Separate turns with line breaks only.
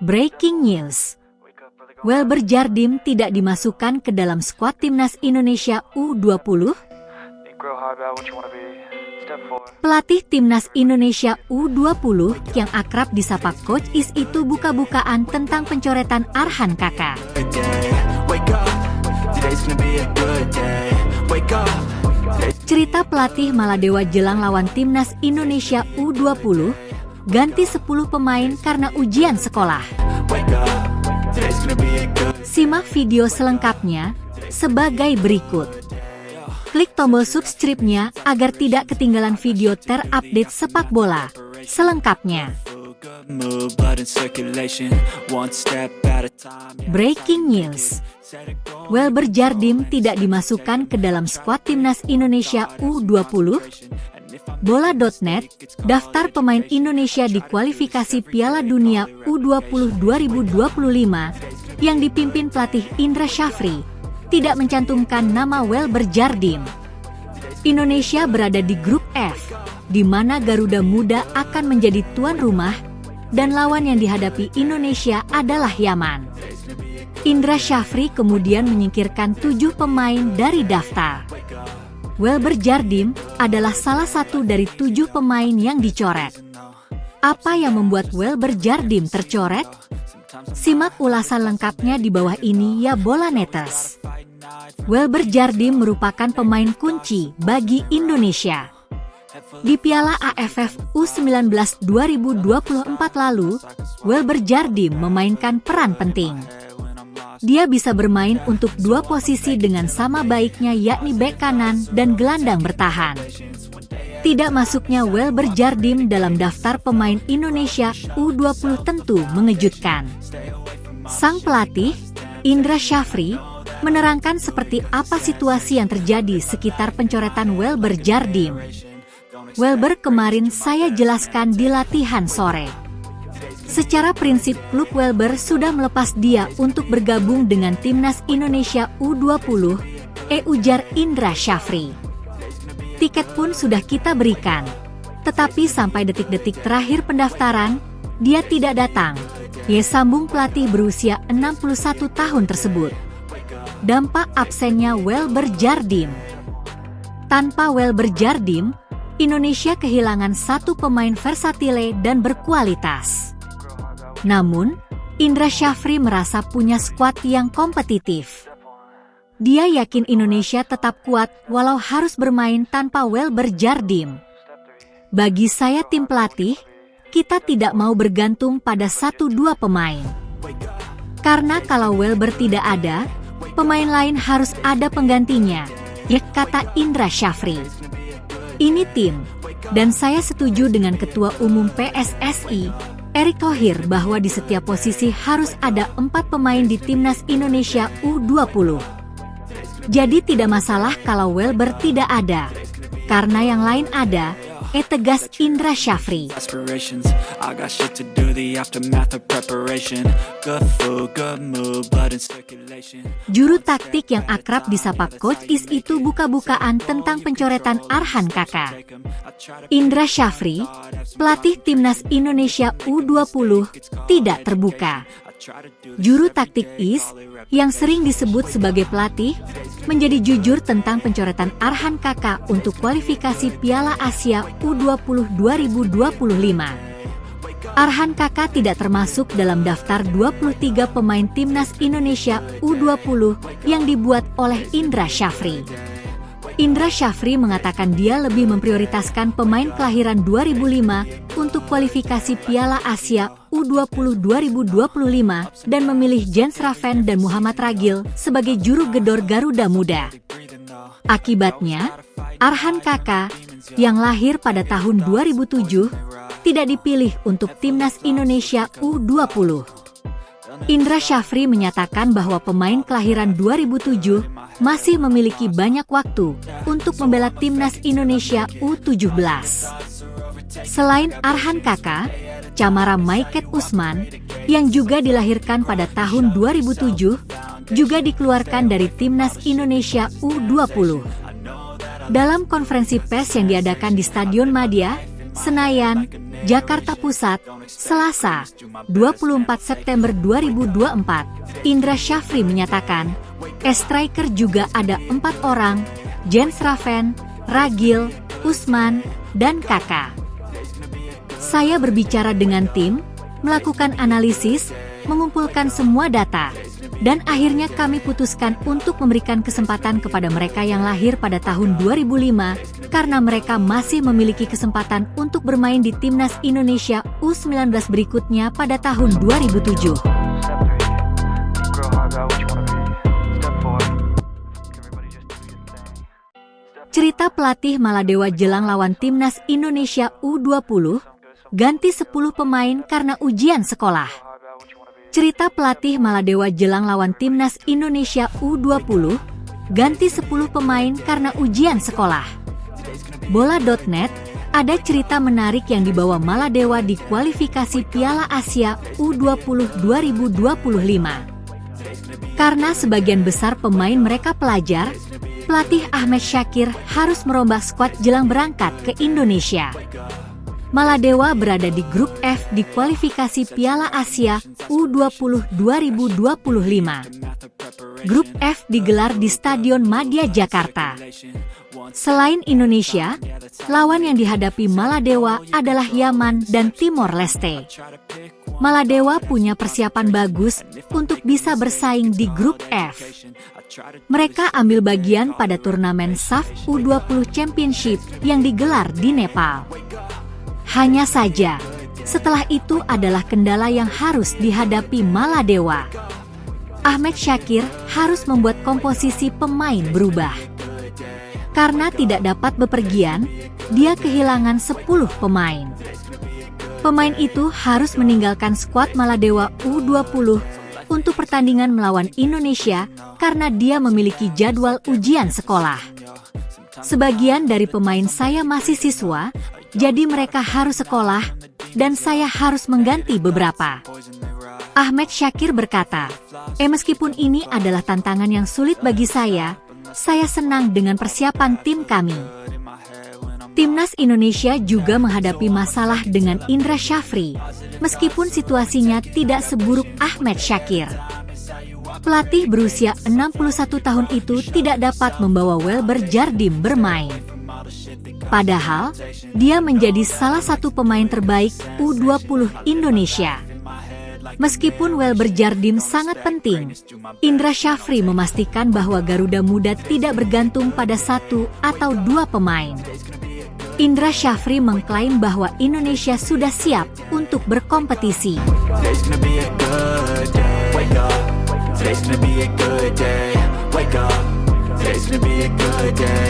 Breaking news. Welber Jardim tidak dimasukkan ke dalam skuad timnas Indonesia U20. Pelatih timnas Indonesia U20 yang akrab disapa Coach Is itu buka-bukaan tentang pencoretan Arhan Kaka. Cerita pelatih Maladewa jelang lawan timnas Indonesia U20, ganti 10 pemain karena ujian sekolah. Simak video selengkapnya sebagai berikut. Klik tombol subscribe-nya agar tidak ketinggalan video terupdate sepak bola selengkapnya. Breaking news. Welber Jardim tidak dimasukkan ke dalam skuad timnas Indonesia U20. Bola.net, daftar pemain Indonesia di kualifikasi Piala Dunia U20 2025 yang dipimpin pelatih Indra Syafri tidak mencantumkan nama Welber Jardim. Indonesia berada di grup F, di mana Garuda Muda akan menjadi tuan rumah dan lawan yang dihadapi Indonesia adalah Yaman. Indra Syafri kemudian menyingkirkan 7 pemain dari daftar. Welber Jardim adalah salah satu dari 7 pemain yang dicoret. Apa yang membuat Welber Jardim tercoret? Simak ulasan lengkapnya di bawah ini ya Bolaneters. Welber Jardim merupakan pemain kunci bagi Indonesia. Di Piala AFF U19 2024 lalu, Welber Jardim memainkan peran penting. Dia bisa bermain untuk 2 posisi dengan sama baiknya, yakni bek kanan dan gelandang bertahan. Tidak masuknya Welber Jardim dalam daftar pemain Indonesia U20 tentu mengejutkan. Sang pelatih, Indra Syafri, menerangkan seperti apa situasi yang terjadi sekitar pencoretan Welber Jardim. Welber kemarin saya jelaskan di latihan sore. Secara prinsip klub Welber sudah melepas dia untuk bergabung dengan timnas Indonesia U20, ujar Indra Syafri. Tiket pun sudah kita berikan, tetapi sampai detik-detik terakhir pendaftaran, dia tidak datang, sambung pelatih berusia 61 tahun tersebut. Dampak absennya Welber Jardim. Tanpa Welber Jardim, Indonesia kehilangan 1 pemain versatile dan berkualitas. Namun, Indra Syafri merasa punya skuad yang kompetitif. Dia yakin Indonesia tetap kuat walau harus bermain tanpa Welber Jardim. Bagi saya tim pelatih, kita tidak mau bergantung pada 1-2 pemain. Karena kalau Welber tidak ada, pemain lain harus ada penggantinya, kata Indra Syafri. Ini tim, dan saya setuju dengan Ketua Umum PSSI, Erick Thohir, bahwa di setiap posisi harus ada 4 pemain di timnas Indonesia U20. Jadi tidak masalah kalau Welber tidak ada, karena yang lain ada, tegas Indra Syafri. Juru taktik yang akrab disapa Coach Is itu buka-bukaan tentang pencoretan Arhan Kaka. Indra Syafri, pelatih timnas Indonesia U20, tidak terbuka. Juru taktik Is, yang sering disebut sebagai pelatih, menjadi jujur tentang pencoretan Arhan Kaka untuk kualifikasi Piala Asia U20 2025. Arhan Kaka tidak termasuk dalam daftar 23 pemain timnas Indonesia U20 yang dibuat oleh Indra Syafri. Indra Syafri mengatakan dia lebih memprioritaskan pemain kelahiran 2005 untuk kualifikasi Piala Asia U20 2025 dan memilih Jens Raven dan Muhammad Ragil sebagai juru gedor Garuda Muda. Akibatnya, Arhan Kaka, yang lahir pada tahun 2007, tidak dipilih untuk timnas Indonesia U20. Indra Syafri menyatakan bahwa pemain kelahiran 2007 masih memiliki banyak waktu untuk membela timnas Indonesia U17. Selain Arhan Kaka, Camara Maiket Usman, yang juga dilahirkan pada tahun 2007, juga dikeluarkan dari timnas Indonesia U20. Dalam konferensi pers yang diadakan di Stadion Madia, Senayan, Jakarta Pusat, Selasa, 24 September 2024. Indra Syafri menyatakan, striker juga ada 4 orang, Jens Raven, Ragil, Usman, dan Kakak. Saya berbicara dengan tim, melakukan analisis, mengumpulkan semua data, dan akhirnya kami putuskan untuk memberikan kesempatan kepada mereka yang lahir pada tahun 2005, karena mereka masih memiliki kesempatan untuk bermain di Timnas Indonesia U19 berikutnya pada tahun 2007. Cerita pelatih Maladewa jelang lawan Timnas Indonesia U20, ganti 10 pemain karena ujian sekolah. Cerita pelatih Maladewa jelang lawan Timnas Indonesia U20, ganti 10 pemain karena ujian sekolah. Bola.net, ada cerita menarik yang dibawa Maladewa di kualifikasi Piala Asia U20 2025. Karena sebagian besar pemain mereka pelajar, pelatih Ahmed Syakir harus merombak skuad jelang berangkat ke Indonesia. Maladewa berada di grup F di kualifikasi Piala Asia U20 2025. Grup F digelar di Stadion Madia Jakarta. Selain Indonesia, lawan yang dihadapi Maladewa adalah Yaman dan Timor Leste. Maladewa punya persiapan bagus untuk bisa bersaing di grup F. Mereka ambil bagian pada turnamen SAF U20 Championship yang digelar di Nepal. Hanya saja, setelah itu adalah kendala yang harus dihadapi Maladewa. Ahmed Syakir harus membuat komposisi pemain berubah. Karena tidak dapat bepergian, dia kehilangan 10 pemain. Pemain itu harus meninggalkan skuad Maladewa U20 untuk pertandingan melawan Indonesia karena dia memiliki jadwal ujian sekolah. Sebagian dari pemain saya masih siswa, jadi mereka harus sekolah, dan saya harus mengganti beberapa. Ahmed Syakir berkata, meskipun ini adalah tantangan yang sulit bagi saya senang dengan persiapan tim kami. Timnas Indonesia juga menghadapi masalah dengan Indra Syafri, meskipun situasinya tidak seburuk Ahmed Syakir. Pelatih berusia 61 tahun itu tidak dapat membawa Welber Jardim bermain. Padahal, dia menjadi salah satu pemain terbaik U20 Indonesia. Meskipun Welber Jardim sangat penting, Indra Syafri memastikan bahwa Garuda Muda tidak bergantung pada 1 atau 2 pemain. Indra Syafri mengklaim bahwa Indonesia sudah siap untuk berkompetisi. Today's gonna be a good day. Wake up. Today's gonna be a good day.